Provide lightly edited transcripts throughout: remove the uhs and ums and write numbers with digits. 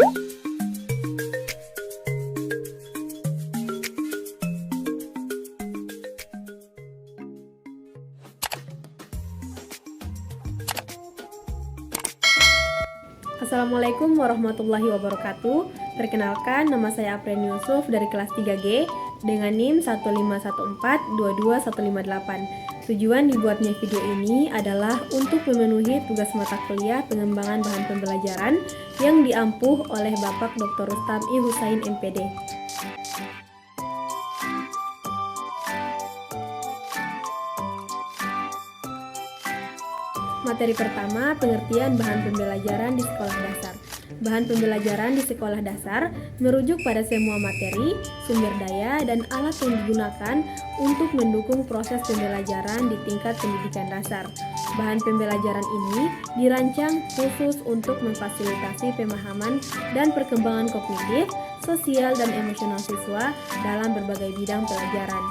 Assalamualaikum warahmatullahi wabarakatuh. Perkenalkan, nama saya Apren Yusuf dari kelas 3G dengan NIM 151422158. Tujuan dibuatnya video ini adalah untuk memenuhi tugas mata kuliah pengembangan bahan pembelajaran yang diampuh oleh Bapak Dr. Rustam I. Husain MPD. Materi pertama, pengertian bahan pembelajaran di sekolah dasar. Bahan pembelajaran di sekolah dasar merujuk pada semua materi, sumber daya, dan alat yang digunakan untuk mendukung proses pembelajaran di tingkat pendidikan dasar. Bahan pembelajaran ini dirancang khusus untuk memfasilitasi pemahaman dan perkembangan kognitif, sosial, dan emosional siswa dalam berbagai bidang pelajaran.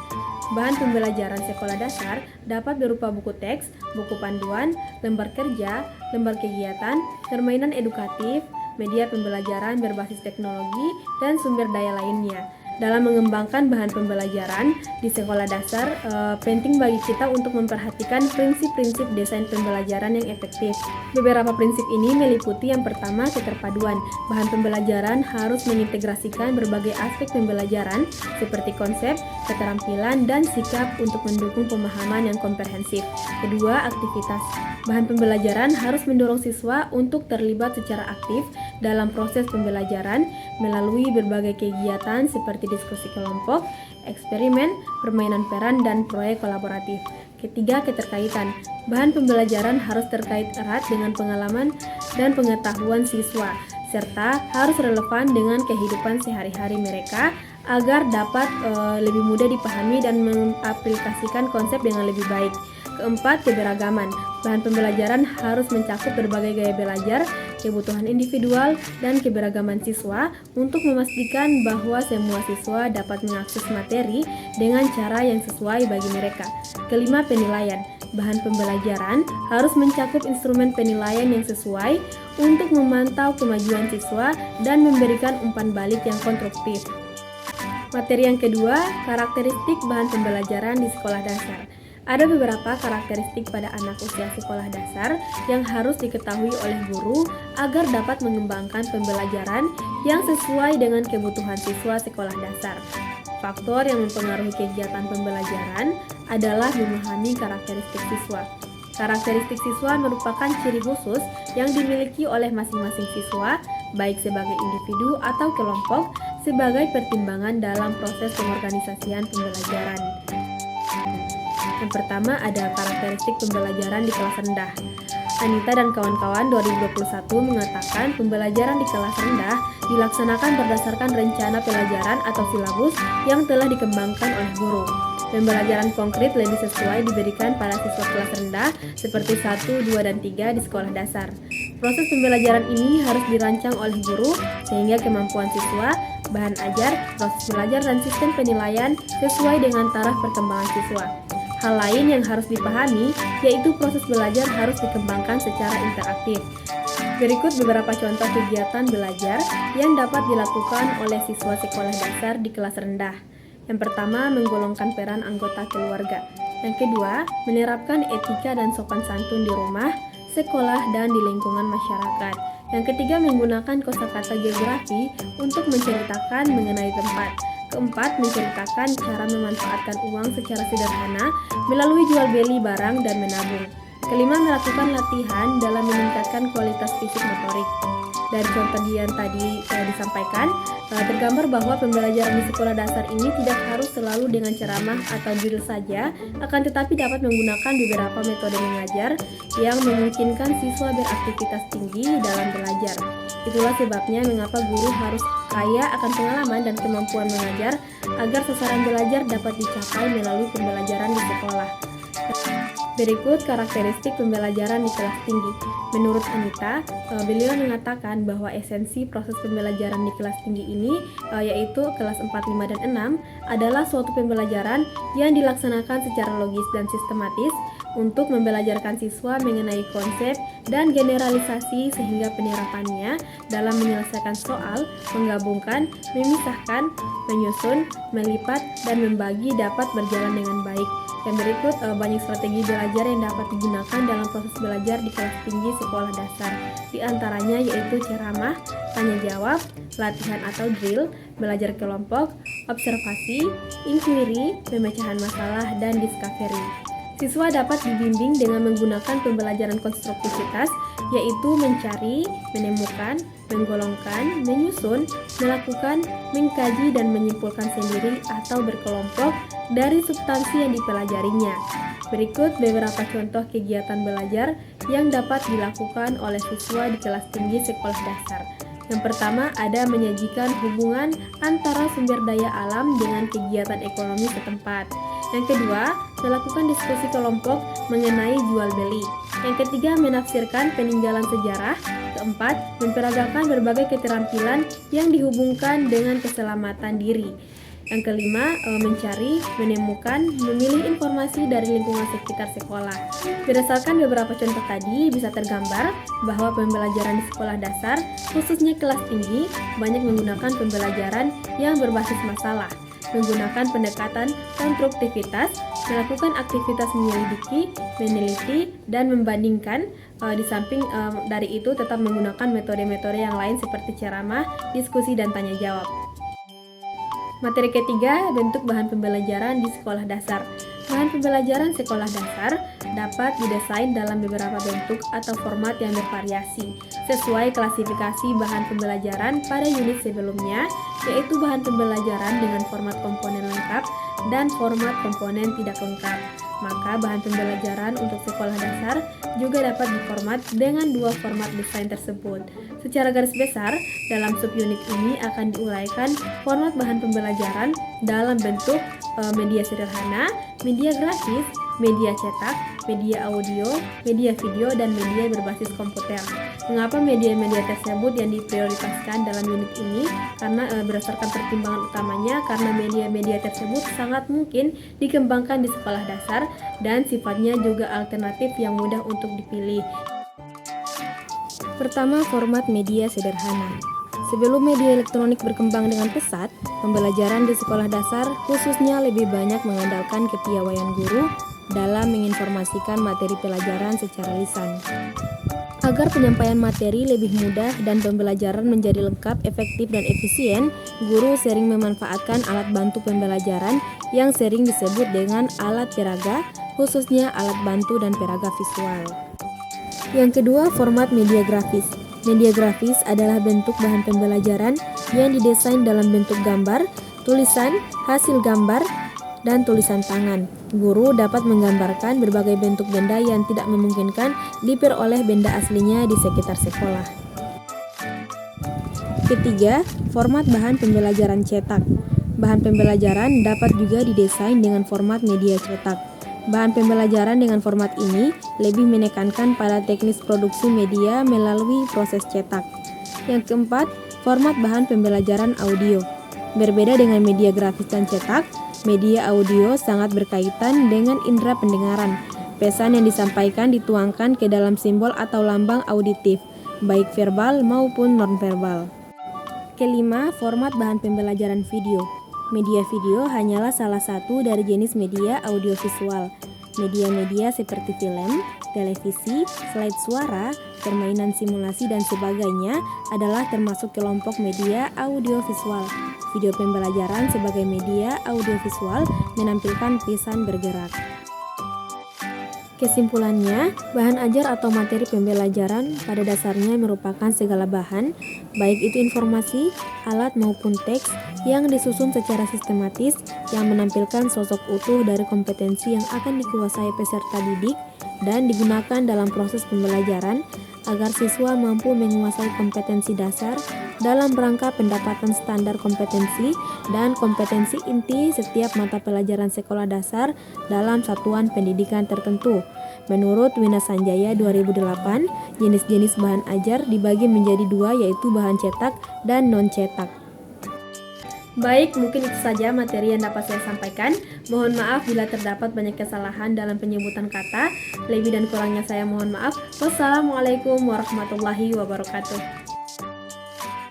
Bahan pembelajaran sekolah dasar dapat berupa buku teks, buku panduan, lembar kerja, lembar kegiatan, permainan edukatif, media pembelajaran berbasis teknologi, dan sumber daya lainnya. Dalam mengembangkan bahan pembelajaran di sekolah dasar, penting bagi kita untuk memperhatikan prinsip-prinsip desain pembelajaran yang efektif. Beberapa prinsip ini meliputi yang pertama, keterpaduan. Bahan pembelajaran harus mengintegrasikan berbagai aspek pembelajaran seperti konsep, keterampilan, dan sikap untuk mendukung pemahaman yang komprehensif. Kedua, aktivitas. Bahan pembelajaran harus mendorong siswa untuk terlibat secara aktif dalam proses pembelajaran melalui berbagai kegiatan seperti diskusi kelompok, eksperimen, permainan peran, dan proyek kolaboratif. Ketiga, keterkaitan. Bahan pembelajaran harus terkait erat dengan pengalaman dan pengetahuan siswa, serta harus relevan dengan kehidupan sehari-hari mereka agar dapat lebih mudah dipahami dan mengaplikasikan konsep dengan lebih baik. Keempat, keberagaman. Bahan pembelajaran harus mencakup berbagai gaya belajar, kebutuhan individual, dan keberagaman siswa untuk memastikan bahwa semua siswa dapat mengakses materi dengan cara yang sesuai bagi mereka. Kelima, penilaian. Bahan pembelajaran harus mencakup instrumen penilaian yang sesuai untuk memantau kemajuan siswa dan memberikan umpan balik yang konstruktif. Materi yang kedua, karakteristik bahan pembelajaran di sekolah dasar. Ada beberapa karakteristik pada anak usia sekolah dasar yang harus diketahui oleh guru agar dapat mengembangkan pembelajaran yang sesuai dengan kebutuhan siswa sekolah dasar. Faktor yang mempengaruhi kegiatan pembelajaran adalah memahami karakteristik siswa. Karakteristik siswa merupakan ciri khusus yang dimiliki oleh masing-masing siswa, baik sebagai individu atau kelompok, sebagai pertimbangan dalam proses pengorganisasian pembelajaran. Yang pertama ada karakteristik pembelajaran di kelas rendah. Anita dan kawan-kawan 2021 mengatakan pembelajaran di kelas rendah dilaksanakan berdasarkan rencana pelajaran atau silabus yang telah dikembangkan oleh guru. Pembelajaran konkret lebih sesuai diberikan pada siswa kelas rendah seperti 1, 2, dan 3 di sekolah dasar. Proses pembelajaran ini harus dirancang oleh guru sehingga kemampuan siswa, bahan ajar, proses belajar, dan sistem penilaian sesuai dengan taraf perkembangan siswa. Hal lain yang harus dipahami yaitu proses belajar harus dikembangkan secara interaktif. Berikut beberapa contoh kegiatan belajar yang dapat dilakukan oleh siswa sekolah dasar di kelas rendah. Yang pertama, menggolongkan peran anggota keluarga. Yang kedua, menerapkan etika dan sopan santun di rumah, sekolah, dan di lingkungan masyarakat. Yang ketiga, menggunakan kosakata geografi untuk menceritakan mengenai tempat. Keempat, menceritakan cara memanfaatkan uang secara sederhana melalui jual beli barang dan menabung. Kelima, melakukan latihan dalam meningkatkan kualitas fisik motorik. Dari contoh yang tadi disampaikan, tergambar bahwa pembelajaran di sekolah dasar ini tidak harus selalu dengan ceramah atau drill saja, akan tetapi dapat menggunakan beberapa metode mengajar yang memungkinkan siswa beraktivitas tinggi dalam belajar. Itulah sebabnya mengapa guru harus kaya akan pengalaman dan kemampuan mengajar agar sasaran belajar dapat dicapai melalui pembelajaran di sekolah. Berikut karakteristik pembelajaran di kelas tinggi. Menurut Anita, beliau mengatakan bahwa esensi proses pembelajaran di kelas tinggi ini yaitu kelas 4, 5, dan 6 adalah suatu pembelajaran yang dilaksanakan secara logis dan sistematis untuk membelajarkan siswa mengenai konsep dan generalisasi sehingga penerapannya dalam menyelesaikan soal, menggabungkan, memisahkan, menyusun, melipat, dan membagi dapat berjalan dengan baik. Yang berikut banyak strategi belajar yang dapat digunakan dalam proses belajar di kelas tinggi sekolah dasar. Di antaranya yaitu ceramah, tanya jawab, latihan atau drill, belajar kelompok, observasi, inquiry, pemecahan masalah, dan discovery. Siswa dapat dibimbing dengan menggunakan pembelajaran konstruktivitas, yaitu mencari, menemukan, menggolongkan, menyusun, melakukan, mengkaji, dan menyimpulkan sendiri atau berkelompok dari substansi yang dipelajarinya. Berikut beberapa contoh kegiatan belajar yang dapat dilakukan oleh siswa di kelas tinggi sekolah dasar. Yang pertama ada menyajikan hubungan antara sumber daya alam dengan kegiatan ekonomi setempat. Yang kedua, melakukan diskusi kelompok mengenai jual beli. Yang ketiga, menafsirkan peninggalan sejarah. Keempat, memperagakan berbagai keterampilan yang dihubungkan dengan keselamatan diri. Yang kelima, mencari, menemukan, memilih informasi dari lingkungan sekitar sekolah. Berdasarkan beberapa contoh tadi, bisa tergambar bahwa pembelajaran di sekolah dasar, khususnya kelas tinggi, banyak menggunakan pembelajaran yang berbasis masalah, menggunakan pendekatan konstruktivitas, melakukan aktivitas menyelidiki, meneliti, dan membandingkan. Di samping dari itu tetap menggunakan metode-metode yang lain seperti ceramah, diskusi, dan tanya jawab. Materi ketiga, bentuk bahan pembelajaran di sekolah dasar. Bahan pembelajaran sekolah dasar dapat didesain dalam beberapa bentuk atau format yang bervariasi sesuai klasifikasi bahan pembelajaran pada unit sebelumnya, yaitu bahan pembelajaran dengan format komponen lengkap dan format komponen tidak lengkap. Maka bahan pembelajaran untuk sekolah dasar juga dapat diformat dengan dua format desain tersebut. Secara garis besar, dalam subunit ini akan diuraikan format bahan pembelajaran dalam bentuk media sederhana, media grafis, media cetak, media audio, media video, dan media berbasis komputer. Mengapa media-media tersebut yang diprioritaskan dalam unit ini? Karena berdasarkan pertimbangan utamanya, karena media-media tersebut sangat mungkin dikembangkan di sekolah dasar dan sifatnya juga alternatif yang mudah untuk dipilih. Pertama, format media sederhana. Sebelum media elektronik berkembang dengan pesat, pembelajaran di sekolah dasar khususnya lebih banyak mengandalkan kepiawaian guru dalam menginformasikan materi pelajaran secara lisan. Agar penyampaian materi lebih mudah dan pembelajaran menjadi lengkap, efektif, dan efisien, guru sering memanfaatkan alat bantu pembelajaran yang sering disebut dengan alat peraga, khususnya alat bantu dan peraga visual. Yang kedua, format media grafis. Media grafis adalah bentuk bahan pembelajaran yang didesain dalam bentuk gambar, tulisan, hasil gambar, dan tulisan tangan. Guru dapat menggambarkan berbagai bentuk benda yang tidak memungkinkan diperoleh benda aslinya di sekitar sekolah. Ketiga, format bahan pembelajaran cetak. Bahan pembelajaran dapat juga didesain dengan format media cetak. Bahan pembelajaran dengan format ini lebih menekankan pada teknis produksi media melalui proses cetak. Yang keempat, format bahan pembelajaran audio. Berbeda dengan media grafis dan cetak, media audio sangat berkaitan dengan indera pendengaran. Pesan yang disampaikan dituangkan ke dalam simbol atau lambang auditif, baik verbal maupun nonverbal. Kelima, format bahan pembelajaran video. Media video hanyalah salah satu dari jenis media audiovisual. Media-media seperti film, televisi, slide suara, permainan simulasi, dan sebagainya adalah termasuk kelompok media audiovisual. Video pembelajaran sebagai media audiovisual menampilkan pesan bergerak. Kesimpulannya, bahan ajar atau materi pembelajaran pada dasarnya merupakan segala bahan, baik itu informasi, alat maupun teks, yang disusun secara sistematis yang menampilkan sosok utuh dari kompetensi yang akan dikuasai peserta didik dan digunakan dalam proses pembelajaran agar siswa mampu menguasai kompetensi dasar dalam rangka pendapatan standar kompetensi dan kompetensi inti setiap mata pelajaran sekolah dasar dalam satuan pendidikan tertentu. Menurut Wina Sanjaya 2008, jenis-jenis bahan ajar dibagi menjadi dua, yaitu bahan cetak dan non-cetak. Baik, mungkin itu saja materi yang dapat saya sampaikan. Mohon maaf bila terdapat banyak kesalahan dalam penyebutan kata. Lebih dan kurangnya saya mohon maaf. Wassalamualaikum warahmatullahi wabarakatuh.